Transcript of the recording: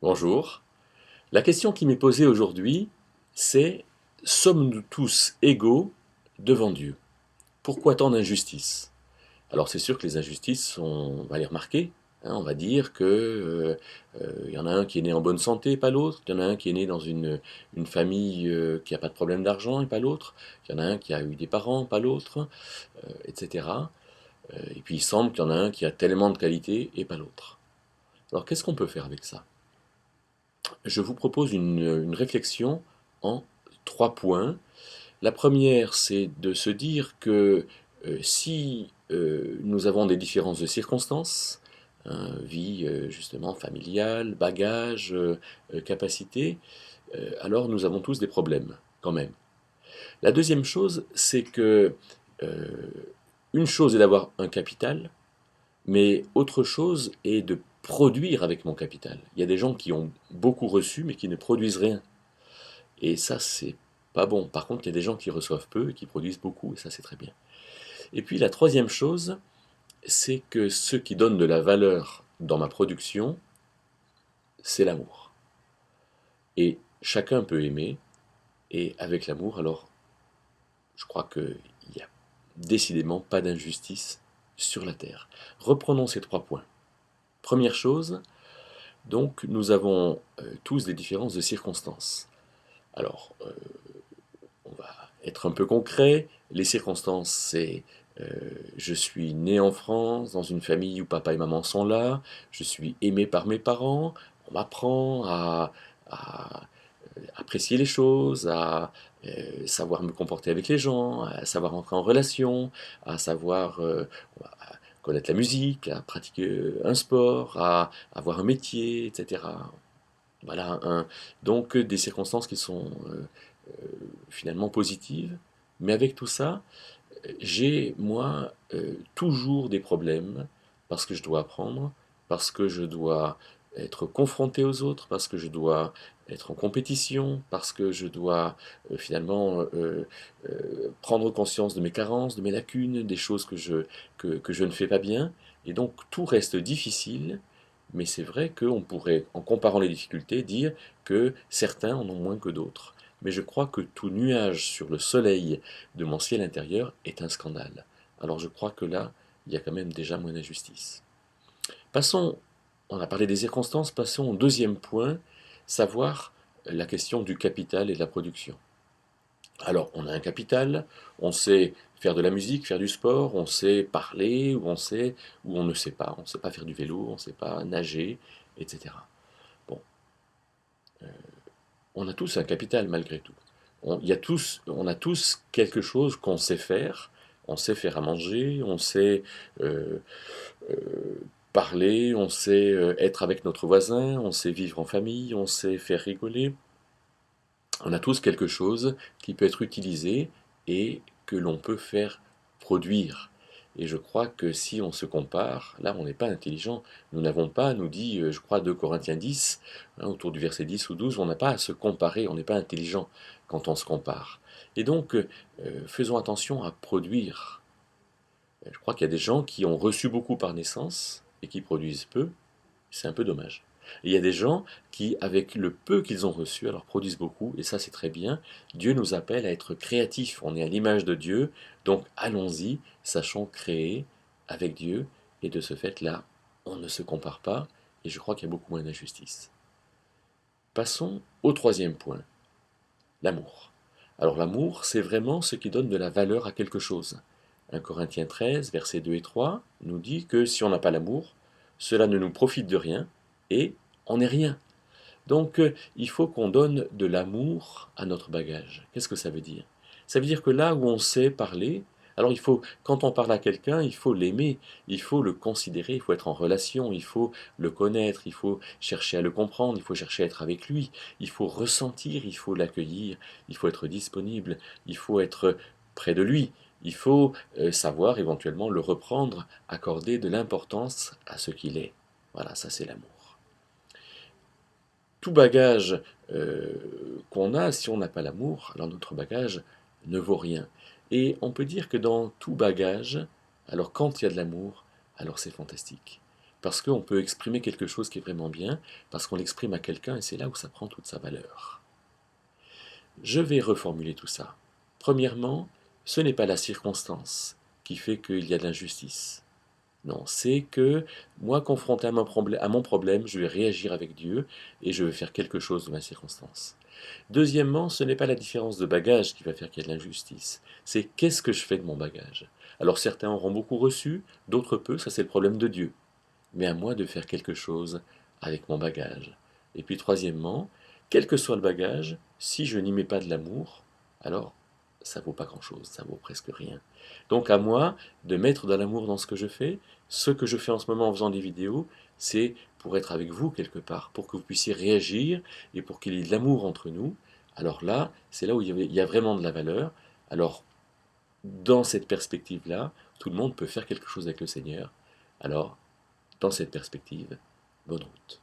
Bonjour. La question qui m'est posée aujourd'hui, c'est: sommes-nous tous égaux devant Dieu? Pourquoi tant d'injustices? Alors c'est sûr que les injustices, on va les remarquer, hein. On va dire que y en a un qui est né en bonne santé et pas l'autre, il y en a un qui est né dans une famille qui n'a pas de problème d'argent et pas l'autre, il y en a un qui a eu des parents, pas l'autre, etc. Et puis il semble qu'il y en a un qui a tellement de qualités et pas l'autre. Alors qu'est-ce qu'on peut faire avec ça? Je vous propose une réflexion en 3 points. La première, c'est de se dire que si nous avons des différences de circonstances, hein, vie justement familiale, bagages, capacités, alors nous avons tous des problèmes quand même. La deuxième chose, c'est que euh, une chose est d'avoir un capital, mais autre chose est de produire avec mon capital. Il y a des gens qui ont beaucoup reçu mais qui ne produisent rien. Et ça, c'est pas bon. Par contre, il y a des gens qui reçoivent peu et qui produisent beaucoup, et ça, c'est très bien. Et puis la troisième chose, c'est que ce qui donne de la valeur dans ma production, c'est l'amour. Et chacun peut aimer, et avec l'amour, alors je crois qu'il n'y a décidément pas d'injustice sur la terre. Reprenons ces 3 points. Première chose, donc nous avons tous des différences de circonstances. Alors, on va être un peu concret. Les circonstances, c'est euh, je suis né en France, dans une famille où papa et maman sont là, je suis aimé par mes parents, on m'apprend à apprécier les choses, à savoir me comporter avec les gens, à savoir entrer en relation, à savoir à connaître la musique, à pratiquer un sport, à avoir un métier, etc. Voilà, donc des circonstances qui sont finalement positives. Mais avec tout ça, j'ai, moi, toujours des problèmes parce que je dois apprendre, parce que je dois être confronté aux autres, parce que je dois être en compétition, parce que je dois finalement prendre conscience de mes carences, de mes lacunes, des choses que je ne fais pas bien. Et donc tout reste difficile, mais c'est vrai qu'on pourrait, en comparant les difficultés, dire que certains en ont moins que d'autres. Mais je crois que tout nuage sur le soleil de mon ciel intérieur est un scandale. Alors je crois que là, il y a quand même déjà moins d'injustice. Passons, on a parlé des circonstances, passons au deuxième point, savoir la question du capital et de la production. Alors, on a un capital, on sait faire de la musique, faire du sport, on sait parler, ou on ne sait pas. On ne sait pas faire du vélo, on ne sait pas nager, etc. Bon, on a tous un capital malgré tout. On a tous quelque chose qu'on sait faire. On sait faire à manger, on sait euh, euh, parler, on sait être avec notre voisin, on sait vivre en famille, on sait faire rigoler. On a tous quelque chose qui peut être utilisé et que l'on peut faire produire. Et je crois que si on se compare, là on n'est pas intelligent. Nous n'avons pas, nous dit, je crois, 2 Corinthiens 10, hein, autour du verset 10 ou 12, on n'a pas à se comparer, on n'est pas intelligent quand on se compare. Et donc, faisons attention à produire. Je crois qu'il y a des gens qui ont reçu beaucoup par naissance et qui produisent peu, c'est un peu dommage. Et il y a des gens qui, avec le peu qu'ils ont reçu, alors produisent beaucoup, et ça c'est très bien. Dieu nous appelle à être créatifs, on est à l'image de Dieu, donc allons-y, sachons créer avec Dieu, et de ce fait-là, on ne se compare pas, et je crois qu'il y a beaucoup moins d'injustice. Passons au troisième point, l'amour. Alors l'amour, c'est vraiment ce qui donne de la valeur à quelque chose. 1 Corinthiens 13, versets 2 et 3 nous dit que si on n'a pas l'amour, cela ne nous profite de rien et on n'est rien. Donc il faut qu'on donne de l'amour à notre bagage. Qu'est-ce que ça veut dire? Ça veut dire que là où on sait parler, alors il faut, quand on parle à quelqu'un, il faut l'aimer, il faut le considérer, il faut être en relation, il faut le connaître, il faut chercher à le comprendre, il faut chercher à être avec lui, il faut ressentir, il faut l'accueillir, il faut être disponible, il faut être près de lui, il faut savoir éventuellement le reprendre, accorder de l'importance à ce qu'il est. Voilà, ça c'est l'amour. Tout bagage qu'on a, si on n'a pas l'amour, alors notre bagage ne vaut rien. Et on peut dire que dans tout bagage, alors quand il y a de l'amour, alors c'est fantastique. parce qu'on peut exprimer quelque chose qui est vraiment bien, parce qu'on l'exprime à quelqu'un et c'est là où ça prend toute sa valeur. Je vais reformuler tout ça. Premièrement, ce n'est pas la circonstance qui fait qu'il y a de l'injustice. Non, c'est que moi, confronté à mon problème, je vais réagir avec Dieu et je vais faire quelque chose de ma circonstance. Deuxièmement, ce n'est pas la différence de bagage qui va faire qu'il y a de l'injustice, c'est qu'est-ce que je fais de mon bagage. Alors certains auront beaucoup reçu, d'autres peu, ça c'est le problème de Dieu. Mais à moi de faire quelque chose avec mon bagage. Et puis troisièmement, quel que soit le bagage, si je n'y mets pas de l'amour, alors ça vaut pas grand-chose, ça vaut presque rien. Donc à moi de mettre de l'amour dans ce que je fais. Ce que je fais en ce moment en faisant des vidéos, c'est pour être avec vous quelque part, pour que vous puissiez réagir et pour qu'il y ait de l'amour entre nous. Alors là, c'est là où il y a vraiment de la valeur. Alors, dans cette perspective-là, tout le monde peut faire quelque chose avec le Seigneur. Alors, dans cette perspective, bonne route.